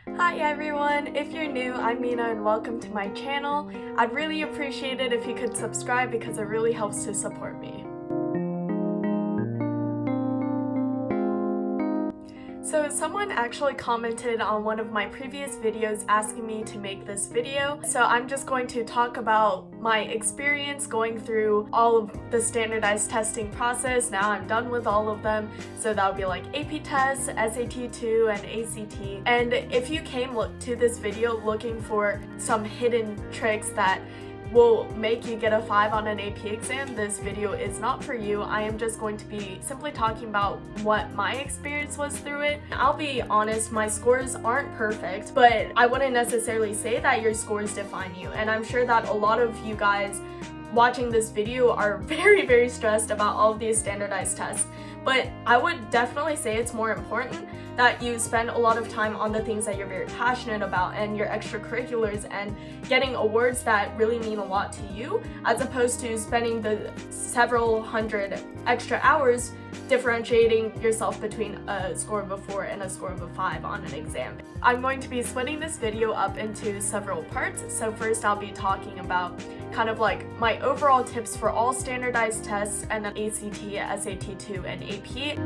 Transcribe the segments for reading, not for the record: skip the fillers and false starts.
Hi everyone! If you're new, I'm Mina and welcome to my channel. I'd really appreciate it if you could subscribe because it really helps to support me. So someone actually commented on one of my previous videos asking me to make this video. So I'm just going to talk about my experience going through all of the standardized testing process. Now I'm done with all of them. So that would be like AP tests, SAT2, and ACT. And if you came to this video looking for some hidden tricks that will make you get a 5 on an AP exam, this video is not for you. I am just going to be simply talking about what my experience was through it. I'll be honest, my scores aren't perfect, but I wouldn't necessarily say that your scores define you. And I'm sure that a lot of you guys watching this video are very stressed about all of these standardized tests. But I would definitely say it's more important that you spend a lot of time on the things that you're very passionate about and your extracurriculars and getting awards that really mean a lot to you, as opposed to spending the several hundred extra hours differentiating yourself between a score of a 4 and a score of a 5 on an exam. I'm going to be splitting this video up into several parts. So first I'll be talking about kind of like my overall tips for all standardized tests, and then ACT, SAT2, and AP.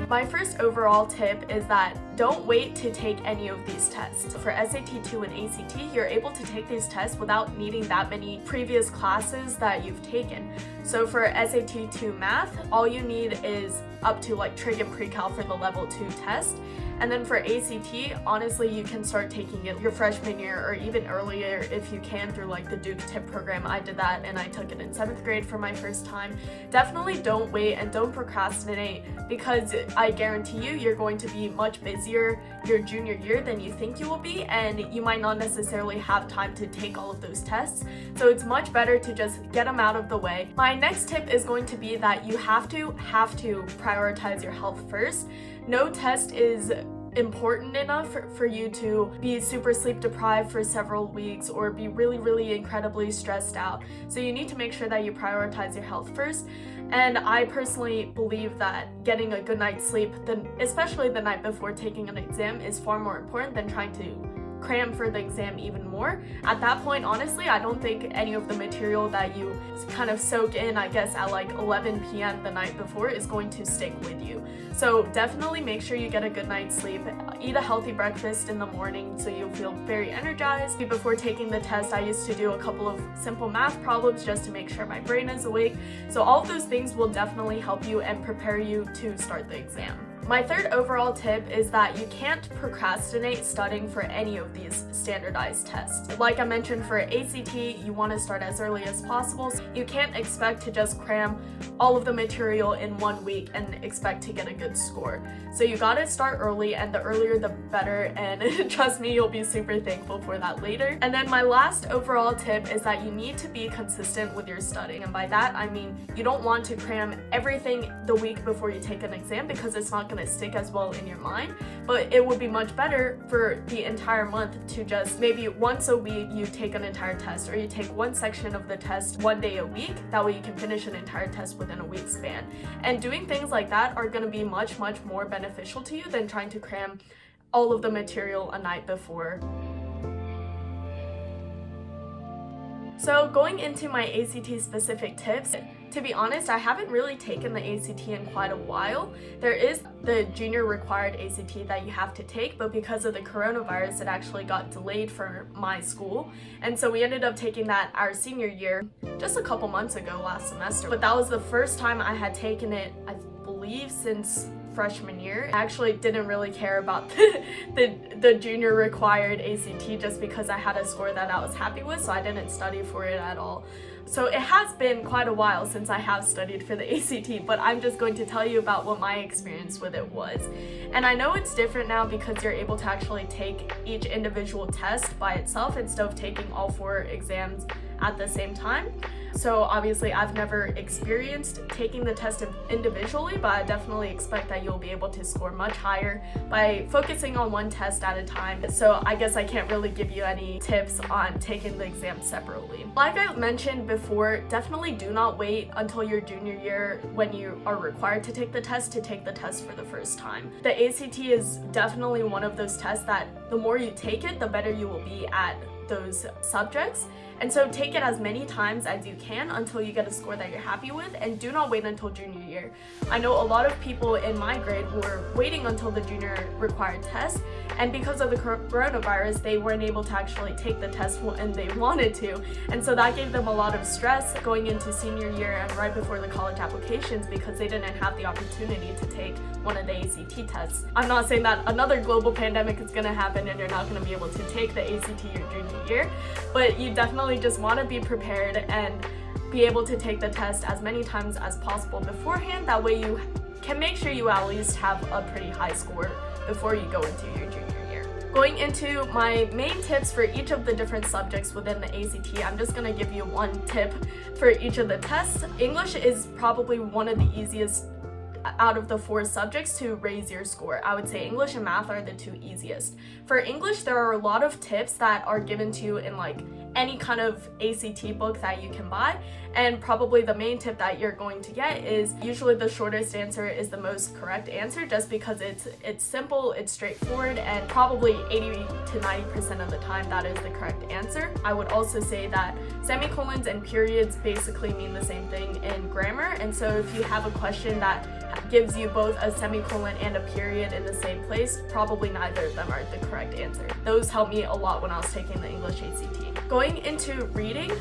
My first overall tip is that don't wait to take any of these tests. For SAT2 and ACT, you're able to take these tests without needing that many previous classes that you've taken. So for SAT2 math, all you need is up to like trig and pre-cal for the level 2 test. And then for ACT, honestly, you can start taking it your freshman year or even earlier if you can through like the Duke TIP program. I did that and I took it in 7th grade for my first time. Definitely don't wait and don't procrastinate, because I guarantee you, you're going to be much busier your junior year than you think you will be, and you might not necessarily have time to take all of those tests. So it's much better to just get them out of the way. My next tip is going to be that you have to prioritize your health first. No test is important enough for you to be super sleep deprived for several weeks or be really incredibly stressed out. So you need to make sure that you prioritize your health first. And I personally believe that getting a good night's sleep, especially the night before taking an exam, is far more important than trying to cram for the exam even more. At that point, honestly, I don't think any of the material that you kind of soak in, I guess, at like 11 p.m. the night before is going to stick with you. So definitely make sure you get a good night's sleep. Eat a healthy breakfast in the morning so you'll feel very energized. Before taking the test, I used to do a couple of simple math problems just to make sure my brain is awake. So all of those things will definitely help you and prepare you to start the exam. My third overall tip is that you can't procrastinate studying for any of these standardized tests. Like I mentioned, for ACT, you want to start as early as possible. You can't expect to just cram all of the material in 1 week and expect to get a good score. So you gotta start early, and the earlier the better, and trust me, you'll be super thankful for that later. And then my last overall tip is that you need to be consistent with your studying. And by that, I mean you don't want to cram everything the week before you take an exam, because it's not going to stick as well in your mind. But it would be much better for the entire month to just maybe once a week you take an entire test, or you take one section of the test 1 day a week. That way you can finish an entire test within a week span. And doing things like that are going to be much more beneficial to you than trying to cram all of the material a night before. So going into my ACT specific tips, to be honest, I haven't really taken the ACT in quite a while. There is the junior required ACT that you have to take, but because of the coronavirus, it actually got delayed for my school. And so we ended up taking that our senior year just a couple months ago last semester. But that was the first time I had taken it, I believe, since freshman year. I actually didn't really care about the junior required ACT just because I had a score that I was happy with, so I didn't study for it at all. So it has been quite a while since I have studied for the ACT, but I'm just going to tell you about what my experience with it was. And I know it's different now because you're able to actually take each individual test by itself instead of taking all 4 exams at the same time. So obviously I've never experienced taking the test individually, but I definitely expect that you'll be able to score much higher by focusing on one test at a time. So I guess I can't really give you any tips on taking the exam separately. Like I mentioned before, definitely do not wait until your junior year when you are required to take the test for the first time. The ACT is definitely one of those tests that the more you take it, the better you will be at those subjects. And so take it as many times as you can until you get a score that you're happy with, and do not wait until junior year. I know a lot of people in my grade were waiting until the junior required test, and because of the coronavirus, they weren't able to actually take the test when they wanted to. And so that gave them a lot of stress going into senior year and right before the college applications because they didn't have the opportunity to take one of the ACT tests. I'm not saying that another global pandemic is going to happen and you're not going to be able to take the ACT your junior year, but you definitely just want to be prepared and be able to take the test as many times as possible beforehand. That way you can make sure you at least have a pretty high score before you go into your junior year. Going into my main tips for each of the different subjects within the ACT, I'm just going to give you one tip for each of the tests. English is probably one of the easiest out of the 4 subjects to raise your score. I would say English and math are the 2 easiest. For English, there are a lot of tips that are given to you in like any kind of ACT book that you can buy, and probably the main tip that you're going to get is usually the shortest answer is the most correct answer, just because it's simple, it's straightforward, and probably 80 to 90% of the time that is the correct answer. I would also say that semicolons and periods basically mean the same thing in grammar, and so if you have a question that gives you both a semicolon and a period in the same place, probably neither of them are the correct answer. Those helped me a lot when I was taking the English ACT. Going into reading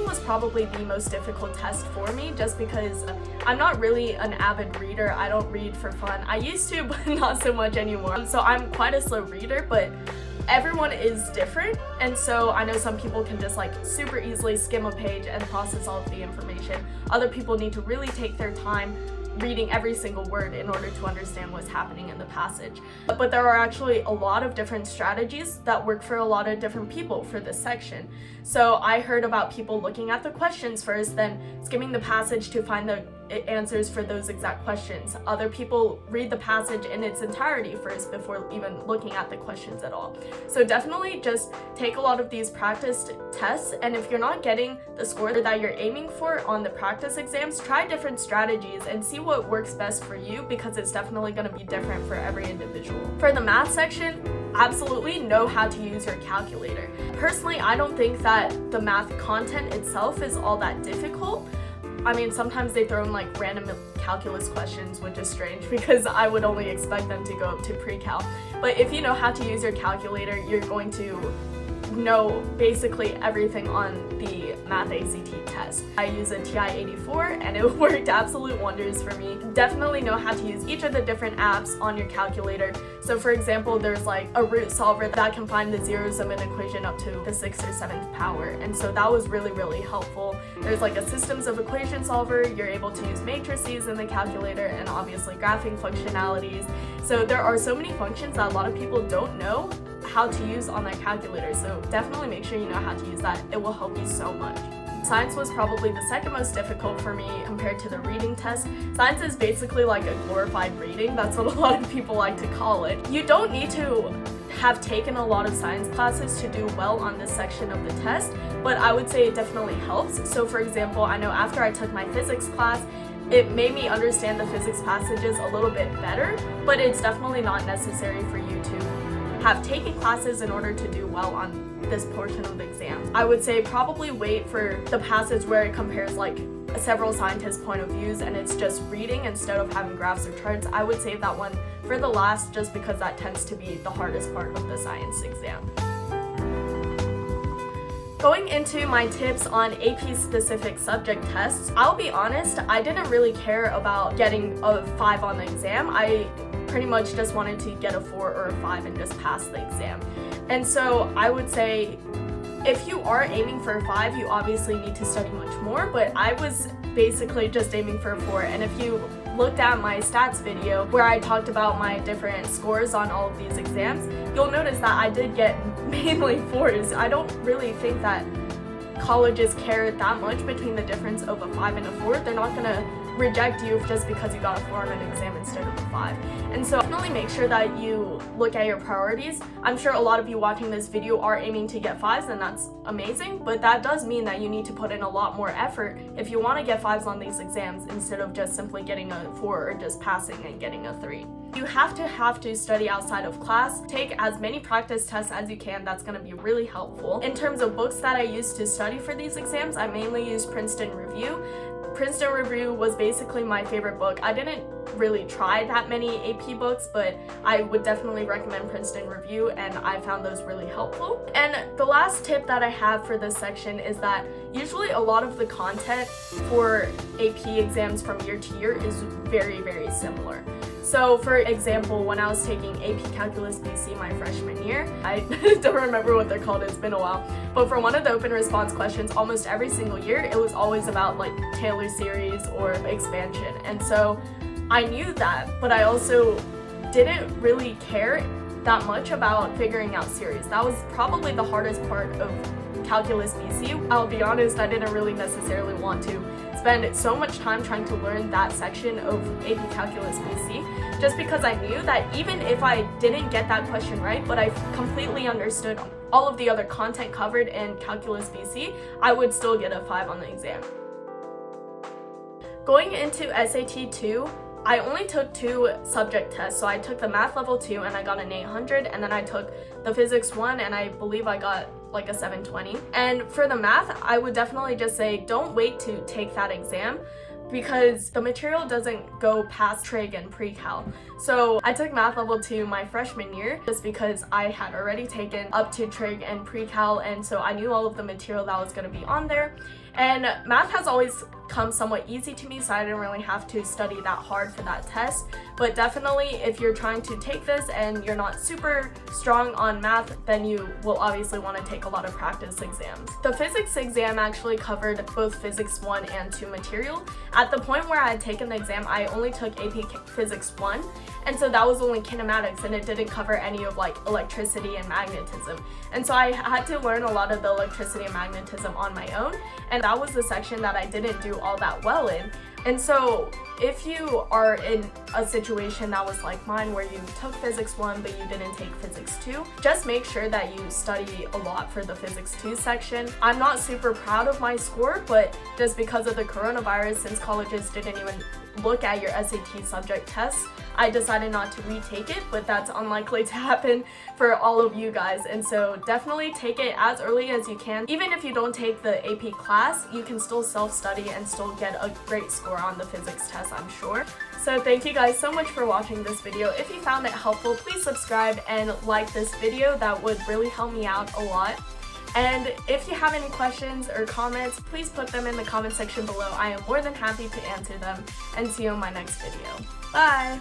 was probably the most difficult test for me, just because I'm not really an avid reader. I don't read for fun. I used to, but not so much anymore. So I'm quite a slow reader, but everyone is different, and so I know some people can just like super easily skim a page and process all of the information. Other people need to really take their time reading every single word in order to understand what's happening in the passage. But there are actually a lot of different strategies that work for a lot of different people for this section. So I heard about people looking at the questions first, then skimming the passage to find the answers for those exact questions. Other people read the passage in its entirety first before even looking at the questions at all. So definitely just take a lot of these practice tests, and if you're not getting the score that you're aiming for on the practice exams, try different strategies and see what works best for you, because it's definitely going to be different for every individual. For the math section, absolutely know how to use your calculator. Personally, I don't think that the math content itself is all that difficult. I mean, sometimes they throw in like random calculus questions, which is strange because I would only expect them to go up to pre-cal. But if you know how to use your calculator, you're going to know basically everything on the math ACT test. I use a TI-84 and it worked absolute wonders for me. Definitely know how to use each of the different apps on your calculator. So for example, there's like a root solver that can find the zeros of an equation up to the 6th or 7th power, and so that was really helpful. There's like a systems of equation solver. You're able to use matrices in the calculator, and obviously graphing functionalities. So there are so many functions that a lot of people don't know how to use on their calculator, so definitely make sure you know how to use that. It will help you so much. Science was probably the second most difficult for me compared to the reading test. Science is basically like a glorified reading. That's what a lot of people like to call it. You don't need to have taken a lot of science classes to do well on this section of the test, but I would say it definitely helps. So for example, I know after I took my physics class, it made me understand the physics passages a little bit better, but it's definitely not necessary for you to have taken classes in order to do well on this portion of the exam. I would say probably wait for the passage where it compares like several scientists' point of views and it's just reading instead of having graphs or charts. I would save that one for the last, just because that tends to be the hardest part of the science exam. Going into my tips on AP specific subject tests, I'll be honest, I didn't really care about getting a 5 on the exam. I pretty much just wanted to get a 4 or a 5 and just pass the exam. And so I would say if you are aiming for a 5, you obviously need to study much more, but I was basically just aiming for a 4. And if you looked at my stats video where I talked about my different scores on all of these exams, you'll notice that I did get mainly 4s. I don't really think that colleges care that much between the difference of a 5 and a 4. They're not gonna reject you just because you got a 4 on an exam instead of a 5. And so definitely make sure that you look at your priorities. I'm sure a lot of you watching this video are aiming to get 5s, and that's amazing, but that does mean that you need to put in a lot more effort if you want to get 5s on these exams instead of just simply getting a 4 or just passing and getting a 3. You have to study outside of class. Take as many practice tests as you can. That's going to be really helpful. In terms of books that I used to study for these exams, I mainly used Princeton Review. Princeton Review was basically my favorite book. I didn't really try that many AP books, but I would definitely recommend Princeton Review, and I found those really helpful. And the last tip that I have for this section is that usually a lot of the content for AP exams from year to year is very, very similar. So for example, when I was taking AP Calculus BC my freshman year, I don't remember what they're called, it's been a while, but for one of the open response questions, almost every single year, it was always about like Taylor series or expansion. And so I knew that, but I also didn't really care that much about figuring out series. That was probably the hardest part of Calculus BC. I'll be honest, I didn't really necessarily want to spend so much time trying to learn that section of AP Calculus BC, just because I knew that even if I didn't get that question right, but I completely understood all of the other content covered in Calculus BC, I would still get a 5 on the exam. Going into SAT2, I only took 2 subject tests. So I took the math level 2 and I got an 800, and then I took the physics 1 and I believe I got like a 720. And for the math, I would definitely just say don't wait to take that exam, because the material doesn't go past trig and pre-cal. So I took math level 2 my freshman year just because I had already taken up to trig and pre-cal, and so I knew all of the material that was going to be on there. And math has always come somewhat easy to me, so I didn't really have to study that hard for that test. But definitely if you're trying to take this and you're not super strong on math, then you will obviously want to take a lot of practice exams. The physics exam actually covered both physics 1 and 2 material. At the point where I had taken the exam, I only took AP Physics 1, and so that was only kinematics, and it didn't cover any of like electricity and magnetism. And so I had to learn a lot of the electricity and magnetism on my own, and that was the section that I didn't do all that well in. And so if you are in a situation that was like mine, where you took physics 1 but you didn't take physics 2, just make sure that you study a lot for the physics 2 section. I'm not super proud of my score, but just because of the coronavirus, since colleges didn't even look at your SAT subject tests, I decided not to retake it, but that's unlikely to happen for all of you guys. And so definitely take it as early as you can. Even if you don't take the AP class, you can still self-study and still get a great score on the physics test, I'm sure. So thank you guys so much for watching this video. If you found it helpful, please subscribe and like this video. That would really help me out a lot. And if you have any questions or comments, please put them in the comment section below. I am more than happy to answer them, and see you in my next video. Bye!